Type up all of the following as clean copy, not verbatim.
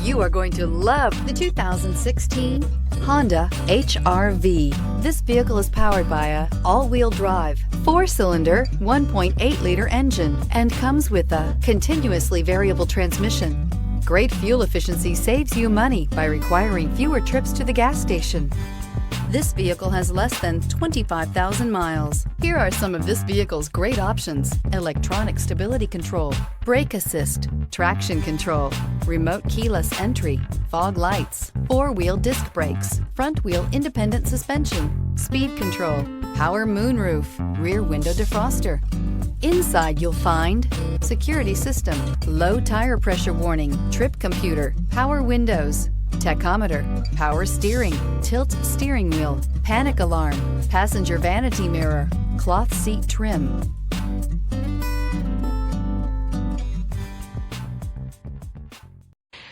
You are going to love the 2016 Honda HR-V. This vehicle is powered by a all-wheel drive, 4-cylinder, 1.8-liter engine and comes with a continuously variable transmission. Great fuel efficiency saves you money by requiring fewer trips to the gas station. This vehicle has less than 25,000 miles. Here are some of this vehicle's great options: electronic stability control, brake assist, traction control, remote keyless entry, fog lights, 4-wheel disc brakes, front wheel independent suspension, speed control, power moonroof, rear window defroster. Inside you'll find security system, low tire pressure warning, trip computer, power windows, tachometer, power steering, tilt steering wheel, panic alarm, passenger vanity mirror, cloth seat trim.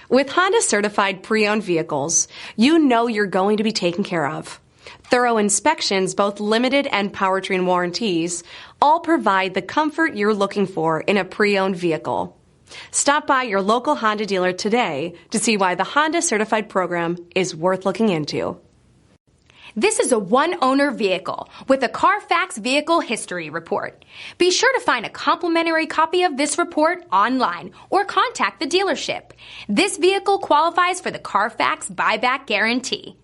With Honda certified pre-owned vehicles, you know you're going to be taken care of. Thorough inspections, both limited and powertrain warranties, all provide the comfort you're looking for in a pre-owned vehicle. Stop by your local Honda dealer today to see why the Honda Certified program is worth looking into. This is a one-owner vehicle with a Carfax Vehicle History Report. Be sure to find a complimentary copy of this report online or contact the dealership. This vehicle qualifies for the Carfax Buyback Guarantee.